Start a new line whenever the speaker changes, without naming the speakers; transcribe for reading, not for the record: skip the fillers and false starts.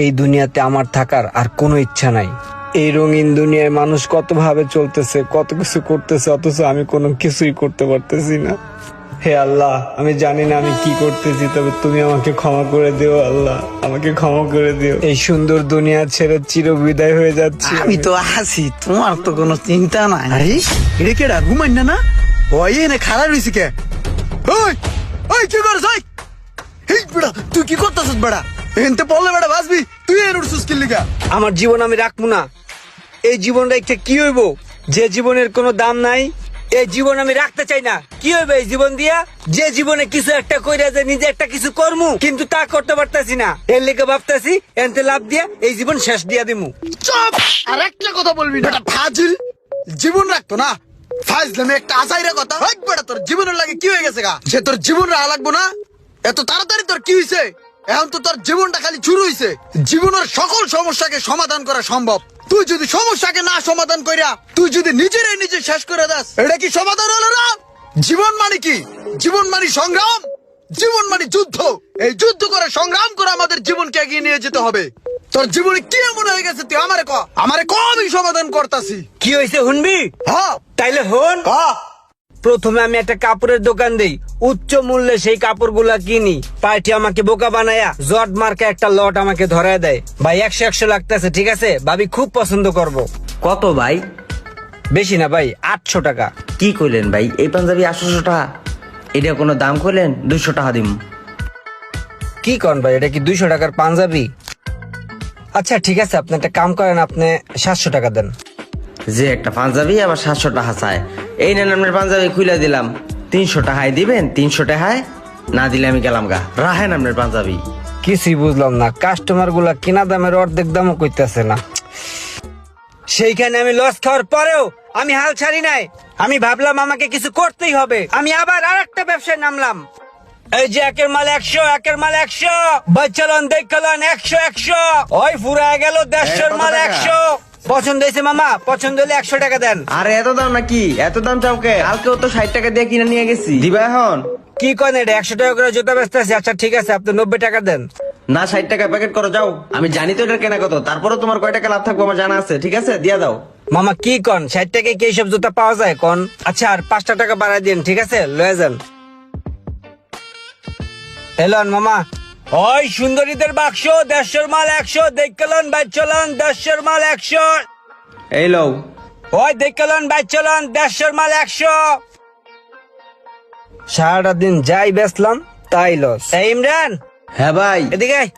এই দুনিয়াতে আমার থাকার আর কোনো ইচ্ছা নাই। এই রঙিন দুনিয়ায় মানুষ কত ভাবে চলতেছে, কত কিছু করতেছে, অথচ আমি কোনো কিছুই করতে পারতেছি না। হে আল্লাহ, আমি জানি না আমি কি করতেছি, তবে তুমি আমাকে ক্ষমা করে দিও। আল্লাহ, আমাকে ক্ষমা করে দিও। এই সুন্দর দুনিয়া ছেড়ে চির বিদায় হয়ে যাচ্ছি
আমি তো আছি, তোমার তো কোনো চিন্তা নাই। আরে এটা কেডা ঘুমাই না না? ওই এনে খারাপ রইছে কে? ওই ওই কি করছ? ওই এই বেড়া তুই কি করতেছিস বেড়া? এনতে পড়লে বেড়া বাসবি, তুই এর উঠছিস কি লিগা?
আমার জীবন আমি রাখবো না। এই জীবনটা একটা কি হইব, যে জীবনের কোনো দাম নাই? এই জীবন আমি রাখতে চাই না। কি হইবে এই জীবন দিয়া? যে জীবনে কিছু একটা কইরা যে নিজে একটা কিছু করমু, কিন্তু তা করতে পারতাছি না। এর লেগে ভাবতাছি এনতে লাভ দিয়া এই জীবন শেষ দিয়া দিমু।
চুপ! আর একটা কথা বলবি না। বেটা ফাজিল, জীবন রাখতো না। ফাজলামে একটা আসাইরা কথা। ওই বেটা তোর জীবনের লাগে কি হয়ে গেছে গা? যে তোর জীবন রাখা লাগবো না? এত তাড়াতাড়ি তোর কি হইছে? এখন তো তোর জীবনটা খালি শুরু হইছে। জীবনের সকল সমস্যাকে সমাধান করা সম্ভব। তুই যদি সমস্যাকে না সমাধান কইরা তুই যদি নিজেরাই নিজে শেষ করে দাস, এটা কি সমাধান হলো না? জীবন মানে কি? জীবন মানে সংগ্রাম, জীবন মানে যুদ্ধ। এই যুদ্ধ করে সংগ্রাম করে আমাদের জীবনকে এগিয়ে নিয়ে যেতে হবে। তোর জীবনে কি এমন হয়ে গেছে তুই আমারে ক, আমারে ক, আমি সমাধান করতাছি।
কি হইছে শুনবি?
হ্যাঁ
তাইলে হন।
ক।
প্রথমে আমি একটা কাপড়ের দোকান দেই, উচ্চ মূল্যে সেই কাপড়গুলা কিনি। পার্টি আমাকে বোকা বানায়া জট মার্কা একটা লট আমাকে ধরায় দেয়। ভাই 100 লাগতেছে, ঠিক আছে? ভাবি খুব পছন্দ করব।
কত ভাই?
বেশি না ভাই, 800 টাকা।
কি কইলেন ভাই? এই পাঞ্জাবি 800 টাকা? এটা কোনো দাম কইলেন? 200 টাকা দিম।
কি কন ভাই, এটা কি 200 টাকার পাঞ্জাবি? আচ্ছা ঠিক আছে, আপনি একটা কাম করেন, আপনি 700 টাকা দেন।
যে একটা পাঞ্জাবি আবার 700 টাকা চায়। এই নেন আপনার পাঞ্জাবি খুলে দিলাম, 300 টাকায় দিবেন? 300 টাকায় না দিলে আমি গেলাম গা। রাখেন আপনার পাঞ্জাবি।
কিছুই বুঝলাম না, কাস্টমার গুলা কিনা দামের অর্ধেক দামও কইতেছে না। সেইখানে আমি লস খাওয়ার পরেও আমি হাল ছাড়ি নাই। আমি ভাবলাম আমাকে কিছু করতেই হবে। আমি আবার আরেকটা ব্যবসায় নামলাম। এই যে একের মাল 100, একের মাল 100, বাচ্চালন দেখলাম 100। ওই ফুরায় গেল 150
কত
মাল
টাকা?
100। পছন্দ হয়েছে মামা? পছন্দ হলে 100 টাকা দেন।
আরে এত দাম নাকি? এত দাম চাওকে? কালকেও তো 60 টাকা দিয়ে কিনে নিয়ে গেছি। দিবা এখন?
কি করেন এটা? 100 টাকা করে জুতা বেচতে আছে। আচ্ছা ঠিক আছে, আপনি 90 টাকা দেন।
না, 60 টাকা প্যাকেট করো যাও। আমি জানি তো এটার কেনা কত, তারপরে তোমার কয় টাকা লাভ থাকবো আমার জানা আছে। ঠিক আছে, দিয়া দাও।
মামা কি কন, 60 টাকায় কি এইসব জুতা পাওয়া যায় কন? আচ্ছা আর 5 টাকা বাড়াই দিন, ঠিক আছে? লয়ে যান। এলন মামা। ওই সুন্দরীদের বাক্স 150 মাল 100, দেখলেন বাইর চলন 150 মাল 100।
এই লও।
ওই দেখলেন বাইর চলন 150 মাল 100। সারাটা দিন যাই বেচলাম তাই লস। এই ইমরান,
হ্যাঁ ভাই।
এদিকে আয়।